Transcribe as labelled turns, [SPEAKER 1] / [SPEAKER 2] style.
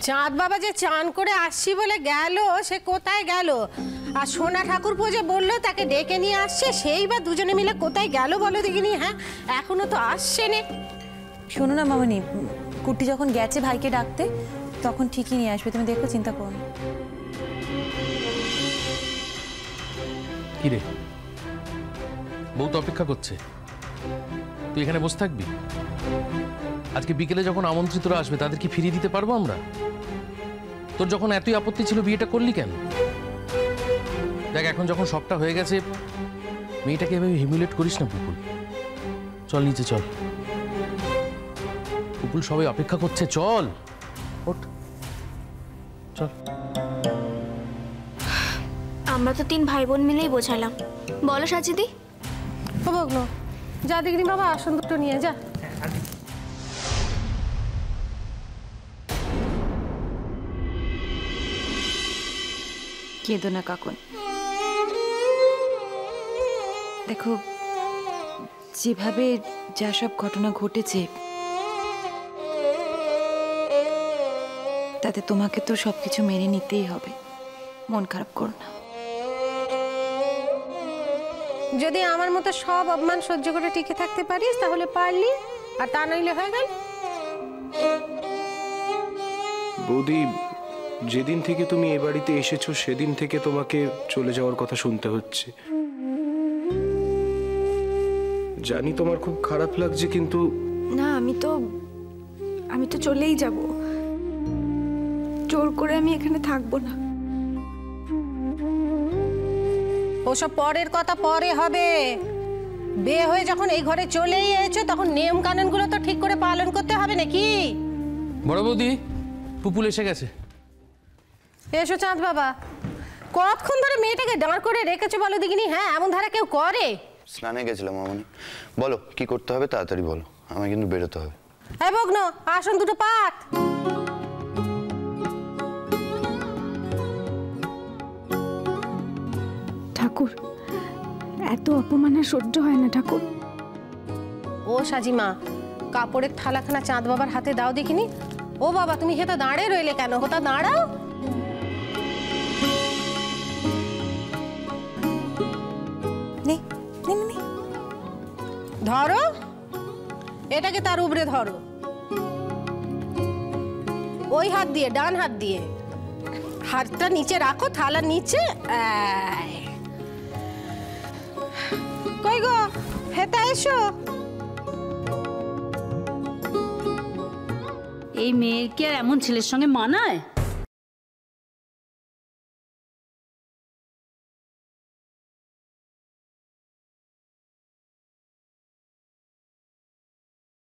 [SPEAKER 1] চাঁদ বাবা যে চান করে আসছি বলে গেল, সে কোথায় গেল? আর সোনা ঠাকুরপো যে বললো তাকে ডেকে নিয়ে আসছে, সেই বা দুজনে মিলে কোথায় গেল বলো দেখিনি? হ্যাঁ, এখনো তো আসছে না।
[SPEAKER 2] শোনো না মামনি, কুটি যখন গেছে ভাইকে ডাকতে তখন ঠিকই নিয়ে আসবে, তুমি দেখো, চিন্তা করো না।
[SPEAKER 3] কি রে, বউ তো অপেক্ষা করছে, তুই এখানে বসে থাকবি? আজকে বিকেলে যখন আমন্ত্রিতরা আসবে তাদের কি ফিরিয়ে দিতে পারবো আমরা? তোর যখন এতই আপত্তি ছিল বিয়েটা করলি কেন? দেখ, এখন যখন সবটা হয়ে গেছে, মেয়েটাকে এভাবে হিমিউলেট করিস না পুপুল। চল নিচে চল, পুপুল সবাই অপেক্ষা করছে, চল ওঠ, চল।
[SPEAKER 4] আমরা তো 3 ভাই বোন মিলেই বোঝালাম, বলো সাজিদি।
[SPEAKER 1] ও বগলো, যা দেখিনি বাবা, আসন দুটো নিয়ে যা।
[SPEAKER 2] কেঁদো না কাকুন, দেখো যেভাবে যা সব ঘটনা ঘটেছে তাতে তোমাকে তো সবকিছু মেনে নিতেই হবে, মন খারাপ করো না।
[SPEAKER 1] যদি আমার মতো সব অপমান সহ্য করে টিকে থাকতে পারিস তাহলে পারলি, আর তা নইলে হয়ে গেল।
[SPEAKER 5] বৌদি, যেদিন থেকে তুমি এ বাড়িতে এসেছো সেদিন থেকে তোমাকে চলে যাওয়ার কথা শুনতে হচ্ছে। জানি তোমার খুব খারাপ লাগছে, কিন্তু
[SPEAKER 4] না, আমি তো চলেই যাব, জোর করে আমি এখানে থাকবো না।
[SPEAKER 1] ওসব পরের কথা পরে হবে। বিয়ে হয়ে যখন এই ঘরে চলেই এসেছো তখন নিয়ম কানুন গুলো তো ঠিক করে পালন করতে হবে নাকি?
[SPEAKER 3] বড় বৌদি, পুপুল এসে গেছে।
[SPEAKER 1] এসো চাঁদ বাবা, কতক্ষণ ধরে মেয়েটাকে দাঁড় করে রেখেছো বলো দেখিনি? হ্যাঁ, এমন ধারা কেউ করে?
[SPEAKER 6] স্নানে গেছিলাম মামনি। বলো কি করতে হবে, তাড়াতাড়ি বলো, আমায় কিন্তু বেরোতে হবে।
[SPEAKER 1] এই বগ্ন, আসন দুটো পাত।
[SPEAKER 4] ঠাকুর, এত অপমান আর সহ্য হয় না ঠাকুর।
[SPEAKER 1] ও সাজিমা, কাপড়ের থালাখানা চাঁদ বাবার হাতে দাও দেখিনি। ও বাবা, তুমি হেতা দাঁড়িয়ে রইলে কেন? হোতা দাঁড়াও।
[SPEAKER 2] নে নে নে,
[SPEAKER 1] ধরো এটাকে, তার উপরে ধরো, ওই হাত দিয়ে, ডান হাত দিয়ে হাতটা নিচে রাখো, থালার নিচে। কই গো, হেতা এসো।
[SPEAKER 7] এই মেয়ের কি আর এমন ছেলের সঙ্গে মানায়?